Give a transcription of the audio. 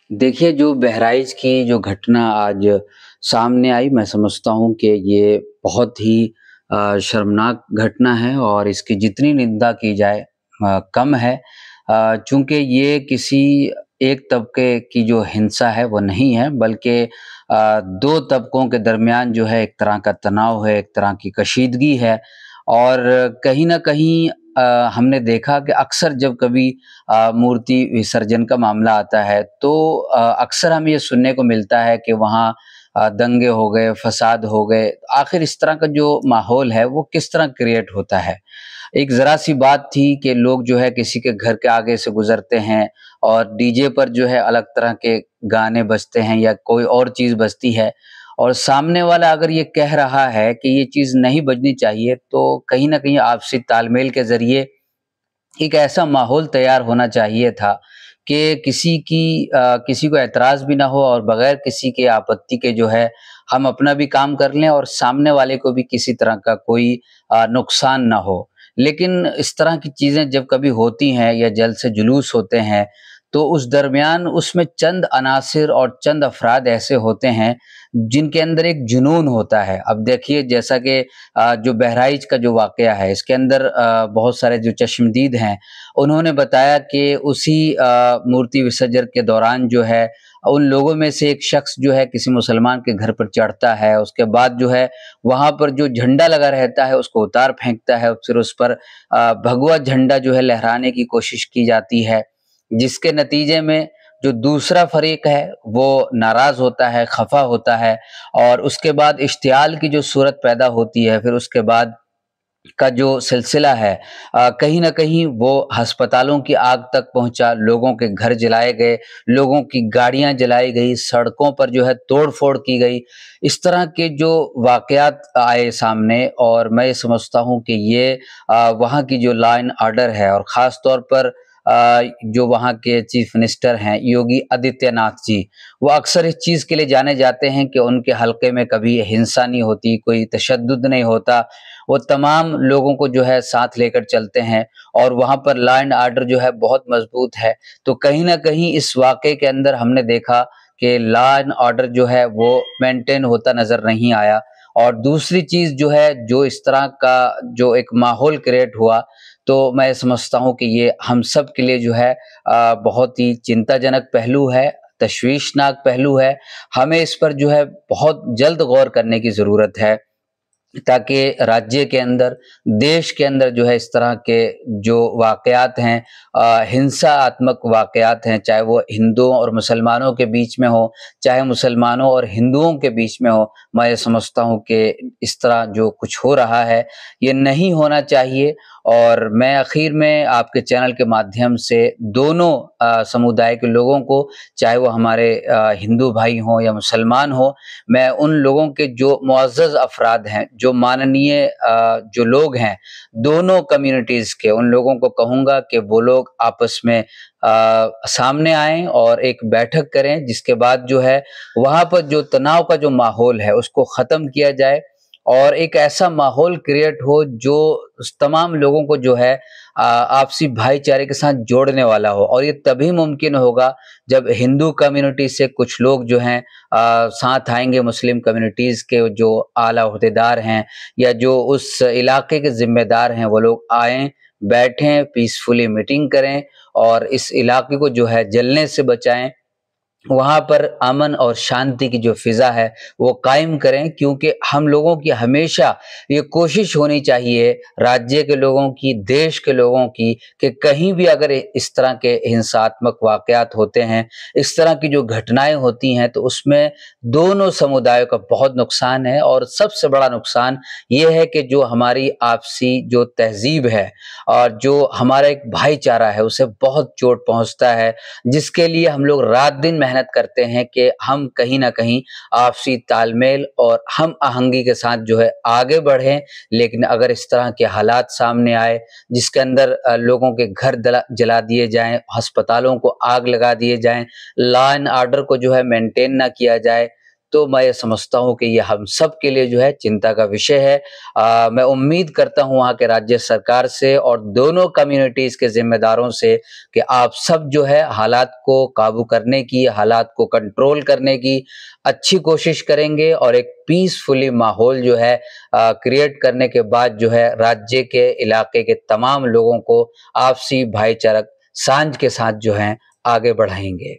देखिए, जो बहराइच की जो घटना आज सामने आई, मैं समझता हूँ कि ये बहुत ही शर्मनाक घटना है और इसकी जितनी निंदा की जाए कम है। चूँकि ये किसी एक तबके की जो हिंसा है, वो नहीं है, बल्कि 2 तबकों के दरमियान जो है, एक तरह का तनाव है, एक तरह की कशीदगी है और कहीं न कहीं हमने देखा कि अक्सर जब कभी मूर्ति विसर्जन का मामला आता है तो अक्सर हमें ये सुनने को मिलता है कि वहाँ दंगे हो गए, फसाद हो गए। आखिर इस तरह का जो माहौल है वो किस तरह क्रिएट होता है? एक ज़रा-सी बात थी कि लोग जो है किसी के घर के आगे से गुज़रते हैं और डीजे पर जो है अलग तरह के गाने बजते हैं या कोई और चीज़ बजती है और सामने वाला अगर ये कह रहा है कि ये चीज़ नहीं बजनी चाहिए, तो कहीं न कहीं आपसी तालमेल के ज़रिए एक ऐसा माहौल तैयार होना चाहिए था कि किसी को ऐतराज़ भी ना हो और बगैर किसी के आपत्ति के जो है हम अपना भी काम कर लें और सामने वाले को भी किसी तरह का कोई नुकसान ना हो। लेकिन इस तरह की चीज़ें जब कभी होती हैं या जल्द से जुलूस होते हैं, तो उस दरमियान उसमें चंद अनासिर और चंद अफ़राद ऐसे होते हैं, जिनके अंदर एक जुनून होता है। अब देखिए जैसा कि जो बहराइच का जो वाक़या है, इसके अंदर बहुत सारे जो चश्मदीद हैं, उन्होंने बताया कि उसी मूर्ति विसर्जन के दौरान जो है, उन लोगों में से एक शख्स जो है किसी मुसलमान के घर पर चढ़ता है, उसके बाद जो है वहाँ पर जो झंडा लगा रहता है, उसको उतार फेंकता है, फिर उस पर भगवा झंडा जो है लहराने की कोशिश की जाती है, जिसके नतीजे में जो दूसरा फ़रीक है, वो नाराज़ होता है, ख़फ़ा होता है और उसके बाद इश्तियाल की जो सूरत पैदा होती है, फिर उसके बाद का जो सिलसिला है कहीं न कहीं वो अस्पतालों की आग तक पहुँचा, लोगों के घर जलाए गए, लोगों की गाड़ियाँ जलाई गई, सड़कों पर जो है तोड़-फोड़ की गई। इस तरह के जो वाक़यात आए सामने और मैं ये समझता हूँ कि ये वहाँ की जो लॉ एंड ऑर्डर है और ख़ास तौर पर जो वहाँ के चीफ़ मिनिस्टर हैं योगी आदित्यनाथ जी, वो अक्सर इस चीज़ के लिए जाने जाते हैं कि उनके हलके में कभी हिंसा नहीं होती, कोई तशद्दुद नहीं होता। वो तमाम लोगों को जो है साथ लेकर चलते हैं और वहाँ पर लॉ एंड ऑर्डर जो है बहुत मज़बूत है। तो कहीं न कहीं इस वाक़ये के अंदर हमने देखा कि लॉ एंड ऑर्डर जो है वो मेंटेन होता नज़र नहीं आया और दूसरी चीज़ जो है, जो इस तरह का जो एक माहौल क्रिएट हुआ, तो मैं समझता हूँ कि ये हम सब के लिए जो है बहुत ही चिंताजनक पहलू है, तशवीशनाक पहलू है। हमें इस पर जो है बहुत जल्द गौर करने की ज़रूरत है। ताकि राज्य के अंदर, देश के अंदर जो है इस तरह के जो वाक़यात हैं हिंसात्मक वाक़यात हैं, चाहे वो हिंदुओं और मुसलमानों के बीच में हो, चाहे मुसलमानों और हिंदुओं के बीच में हो, मैं ये समझता हूँ कि इस तरह जो कुछ हो रहा है, ये नहीं होना चाहिए और मैं आखिर में आपके चैनल के माध्यम से दोनों समुदाय के लोगों को, चाहे वो हमारे हिंदू भाई हों या मुसलमान हों, मैं उन लोगों के जो मुअज़्ज़ज़ अफ़राद हैं, जो माननीय जो लोग हैं, दोनों कम्युनिटीज़ के, उन लोगों को कहूँगा कि वो लोग आपस में सामने आएँ और एक बैठक करें, जिसके बाद जो है, वहाँ पर जो तनाव का जो माहौल है, उसको ख़त्म किया जाए और एक ऐसा माहौल क्रिएट हो, जो तमाम लोगों को जो है आपसी भाईचारे के साथ जोड़ने वाला हो और ये तभी मुमकिन होगा, जब हिंदू कम्युनिटी से कुछ लोग जो हैं साथ आएँगे मुस्लिम कम्युनिटीज़ के जो आला ओहदेदार हैं या जो उस इलाके के ज़िम्मेदार हैं, वो लोग आएँ, बैठें, पीसफुली मीटिंग करें और इस इलाके को जो है जलने से बचाएँ। वहाँ पर अमन और शांति की जो फ़िज़ा है, वो कायम करें क्योंकि हम लोगों की हमेशा ये कोशिश होनी चाहिए, राज्य के लोगों की, देश के लोगों की, कि कहीं भी अगर इस तरह के हिंसात्मक वाक़यात होते हैं, इस तरह की जो घटनाएँ होती हैं, तो उसमें दोनों समुदायों का बहुत नुकसान है और सबसे बड़ा नुकसान ये है कि जो हमारी आपसी जो तहज़ीब है और जो हमारा एक भाईचारा है, उसे बहुत चोट पहुँचता है, जिसके लिए हम लोग रात-दिन मेहनत करते हैं कि हम कहीं न कहीं आपसी तालमेल और हम-आहंगी के साथ जो है आगे बढ़ें। लेकिन अगर इस तरह के हालात सामने आए, जिसके अंदर लोगों के घर जला दिए जाएँ, अस्पतालों को आग लगा दिए जाएँ, लॉ एंड ऑर्डर को जो है मेंटेन ना किया जाए, तो मैं ये समझता हूँ कि ये हम सब के लिए जो है चिंता का विषय है। मैं उम्मीद करता हूँ वहाँ के राज्य सरकार से और दोनों कम्युनिटीज़ के ज़िम्मेदारों से कि आप सब जो है हालात को काबू करने की, हालात को कंट्रोल करने की अच्छी कोशिश करेंगे और एक पीसफुली माहौल जो है क्रिएट करने के बाद जो है राज्य के इलाके के तमाम लोगों को आपसी भाईचारा साँझ के साथ जो है आगे बढ़ाएँगे।